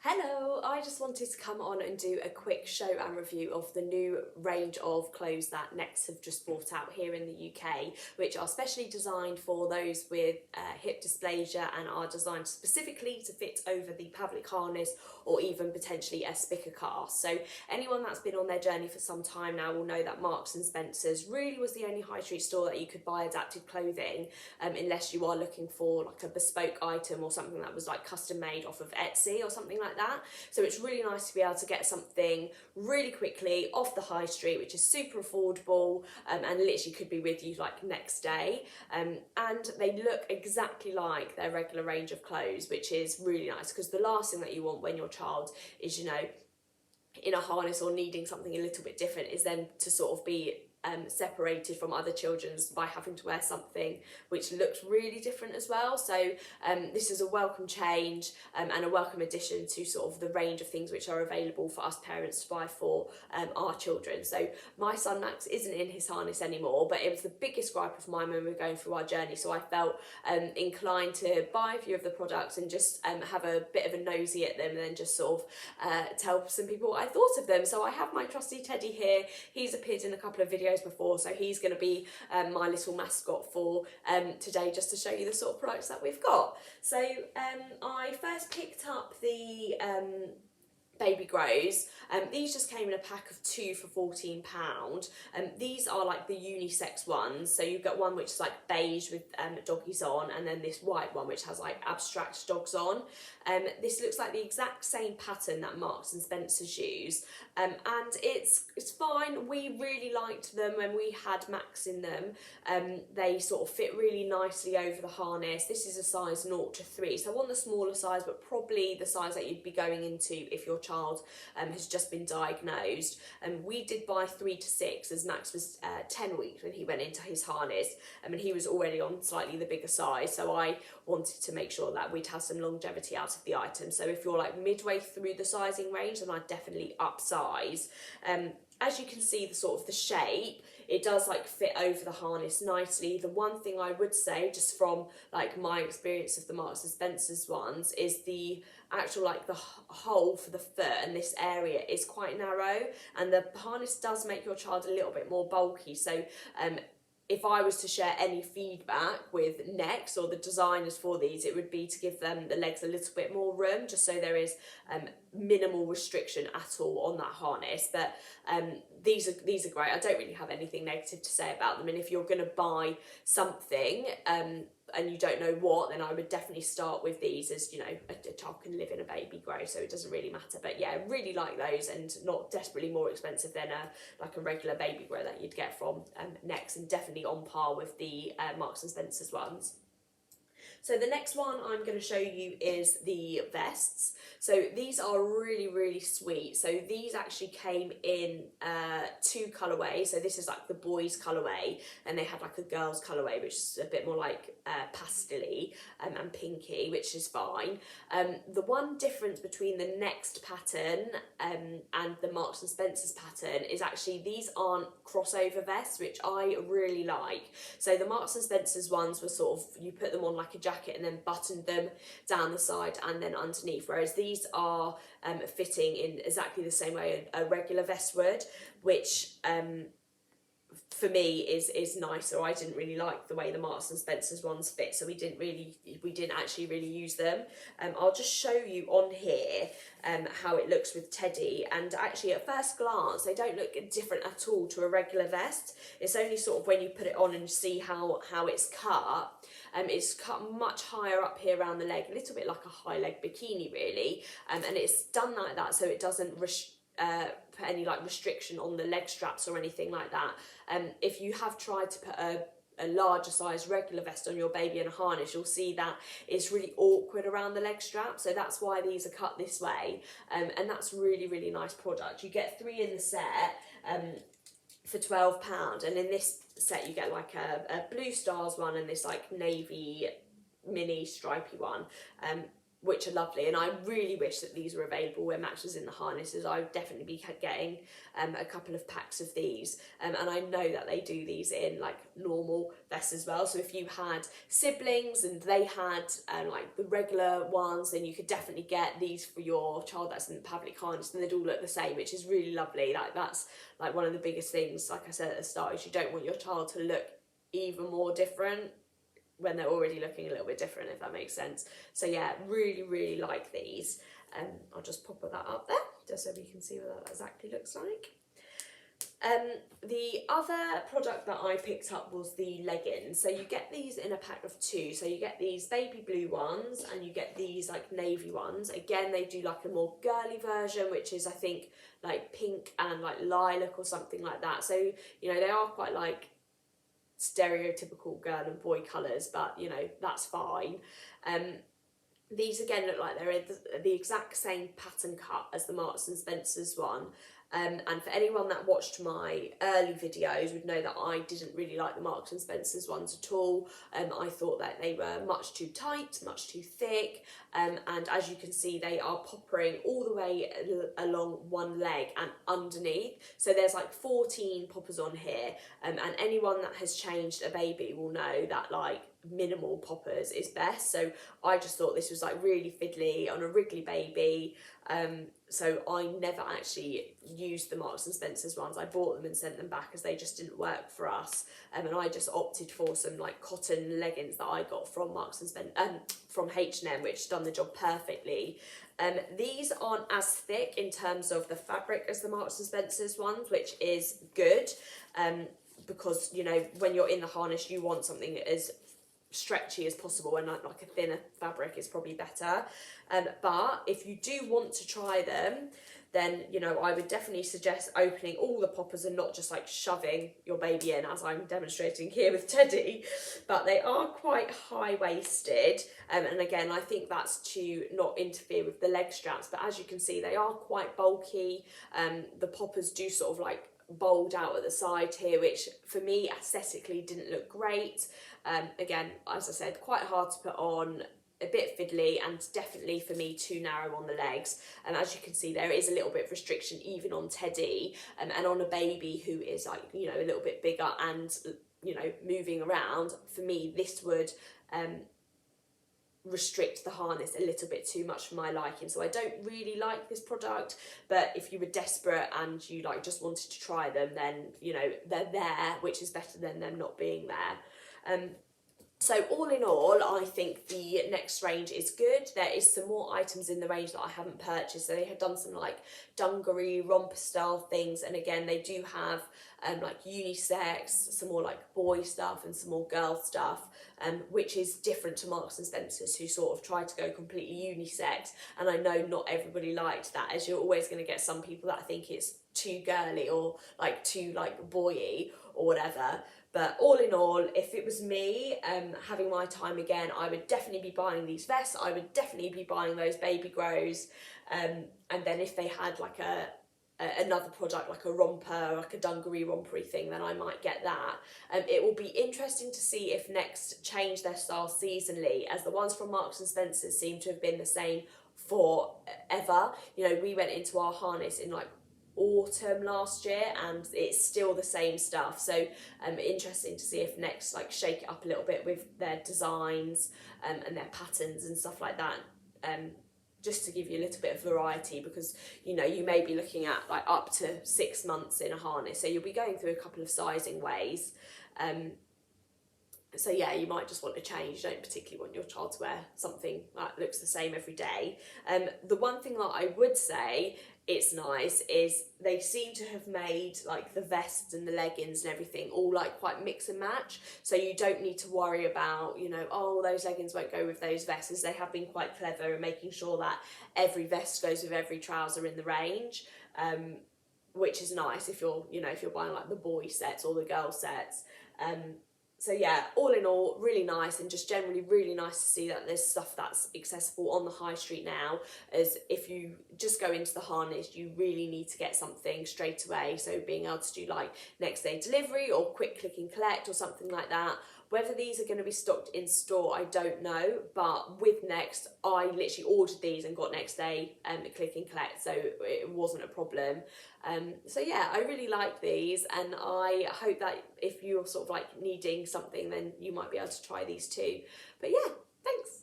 Hello, I just wanted to come on and do a quick show and review of the new range of clothes that Next have just brought out here in the UK, which are specially designed for those with hip dysplasia and are designed specifically to fit over the Pavlik Harness or even potentially a spica cast. So anyone that's been on their journey for some time now will know that Marks and Spencer's really was the only high street store that you could buy adapted clothing, unless you are looking for like a bespoke item or something that was like custom made off of Etsy or something like that. So it's really nice to be able to get something really quickly off the high street, which is super affordable, and literally could be with you like next day. And they look exactly like their regular range of clothes, which is really nice, because the last thing that you want when your child is, in a harness or needing something a little bit different is then to sort of be separated from other children's by having to wear something which looks really different as well. So this is a welcome change and a welcome addition to sort of the range of things which are available for us parents to buy for our children. So my son Max isn't in his harness anymore, but it was the biggest gripe of mine when we were going through our journey, so I felt inclined to buy a few of the products and just have a bit of a nosy at them and then just sort of tell some people what I thought of them. So I have my trusty Teddy here. He's appeared in a couple of videos before, so he's going to be my little mascot for today, just to show you the sort of products that we've got. So I first picked up the Babygrows. These just came in a pack of 2 for £14. These are like the unisex ones, so you've got one which is like beige with doggies on, and then this white one which has like abstract dogs on. This looks like the exact same pattern that Marks and Spencer's use, and it's fine. We really liked them when we had Max in them. They sort of fit really nicely over the harness. This is a size 0 to 3, so I want the smaller size, but probably the size that you'd be going into if your child has just been diagnosed. And we did buy 3 to 6 as Max was 10 weeks when he went into his harness, and he was already on slightly the bigger size, so I wanted to make sure that we'd have some longevity out of the item. So if you're like midway through the sizing range, then I'd definitely upsize. As you can see, the sort of the shape, it does like fit over the harness nicely. The one thing I would say, just from like my experience of the Marks and Spencer's ones, is the actual like the hole for the foot and this area is quite narrow, and the harness does make your child a little bit more bulky. So if I was to share any feedback with Next or the designers for these, it would be to give them the legs a little bit more room, just so there is minimal restriction at all on that harness. But these are great. I don't really have anything negative to say about them. And if you're going to buy something and you don't know what, then I would definitely start with these, as a child can live in a Babygrow, so it doesn't really matter. But yeah, really like those, and not desperately more expensive than a regular Babygrow that you'd get from Next, and definitely on par with the Marks and Spencer's ones. So the next one I'm going to show you is the vests. So these are really, really sweet. So these actually came in 2 colourways. So this is like the boys colourway, and they had like a girls colourway, which is a bit more like pastel-y and pinky, which is fine. The one difference between the Next pattern and the Marks and Spencer's pattern is actually these aren't crossover vests, which I really like. So the Marks and Spencer's ones were sort of, you put them on like a jacket and then buttoned them down the side and then underneath, whereas these are fitting in exactly the same way a regular vest would, which for me is nicer. I didn't really like the way the Marks and Spencer's ones fit, so we didn't actually really use them. I'll just show you on here how it looks with Teddy, and actually at first glance they don't look different at all to a regular vest. It's only sort of when you put it on and see how it's cut. It's cut much higher up here around the leg, a little bit like a high leg bikini really, and it's done like that so it doesn't put any like restriction on the leg straps or anything like that. If you have tried to put a larger size regular vest on your baby in a harness, you'll see that it's really awkward around the leg strap, so that's why these are cut this way, and that's really, really nice product. You get 3 in the set for £12, and in this set you get like a blue stars one and this like navy mini stripy one. which are lovely, and I really wish that these were available where Max was in the harnesses. I would definitely be getting a couple of packs of these, and I know that they do these in like normal vests as well, so if you had siblings and they had like the regular ones, then you could definitely get these for your child that's in the Pavlik Harness, and they'd all look the same, which is really lovely. Like that's like one of the biggest things, like I said at the start, is you don't want your child to look even more different when they're already looking a little bit different, if that makes sense. So yeah, really like these. I'll just pop that up there just so we can see what that exactly looks like. The other product that I picked up was the leggings. So you get these in a pack of 2. So you get these baby blue ones and you get these like navy ones. Again, they do like a more girly version, which is I think like pink and like lilac or something like that. So, you know, they are quite like stereotypical girl and boy colours, but you know, that's fine. These again look like they're the exact same pattern cut as the Marks and Spencer's one. And for anyone that watched my early videos would know that I didn't really like the Marks and Spencer's ones at all. I thought that they were much too tight, much too thick, and as you can see, they are poppering all the way along one leg and underneath. So there's like 14 poppers on here, and anyone that has changed a baby will know that like minimal poppers is best. So I just thought this was like really fiddly on a wriggly baby. So I never actually used the Marks and Spencer's ones. I bought them and sent them back as they just didn't work for us. And I just opted for some like cotton leggings that I got from Marks and Spencer, from H&M, which done the job perfectly. These aren't as thick in terms of the fabric as the Marks and Spencer's ones, which is good. Because, you know, when you're in the harness, you want something as stretchy as possible, and like a thinner fabric is probably better. But if you do want to try them, then, you know, I would definitely suggest opening all the poppers and not just like shoving your baby in, as I'm demonstrating here with Teddy. But they are quite high-waisted, and again, I think that's to not interfere with the leg straps, but as you can see, they are quite bulky. The poppers do sort of like bulged out at the side here, which for me aesthetically didn't look great. Again, as I said, quite hard to put on, a bit fiddly, and definitely for me too narrow on the legs. And as you can see, there is a little bit of restriction even on Teddy, and on a baby who is like, you know, a little bit bigger and, you know, moving around. For me, this would restrict the harness a little bit too much for my liking, so I don't really like this product. But if you were desperate and you like just wanted to try them, then, you know, they're there, which is better than them not being there. So all in all, I think the next range is good. There is some more items in the range that I haven't purchased. So they have done some like dungaree, romper style things. And again, they do have like unisex, some more like boy stuff and some more girl stuff, which is different to Marks and Spencer's, who sort of try to go completely unisex. And I know not everybody liked that, as you're always going to get some people that think it's too girly or like too like boy-y or whatever. But all in all, if it was me having my time again, I would definitely be buying these vests. I would definitely be buying those Babygrows. And then if they had like another product, like a romper, like a dungaree rompery thing, then I might get that. It will be interesting to see if Next change their style seasonally, as the ones from Marks and Spencer's seem to have been the same forever. You know, we went into our harness in like autumn last year and it's still the same stuff. So interesting to see if Next like shake it up a little bit with their designs and their patterns and stuff like that, just to give you a little bit of variety, because, you know, you may be looking at like up to 6 months in a harness, so you'll be going through a couple of sizing ways. So yeah, you might just want to change. You don't particularly want your child to wear something that looks the same every day. The one thing that I would say it's nice is they seem to have made like the vests and the leggings and everything all like quite mix and match, so you don't need to worry about, you know, oh, those leggings won't go with those vests, as they have been quite clever in making sure that every vest goes with every trouser in the range, which is nice if you're, you know, if you're buying like the boy sets or the girl sets. So yeah, all in all, really nice, and just generally really nice to see that there's stuff that's accessible on the high street now, as if you just go into the harness, you really need to get something straight away. So being able to do like next day delivery or quick click and collect or something like that Whether these are going to be stocked in store, I don't know, but with Next, I literally ordered these and got next day click and collect, so it wasn't a problem. So yeah, I really like these, and I hope that if you're sort of like needing something, then you might be able to try these too. But yeah, thanks.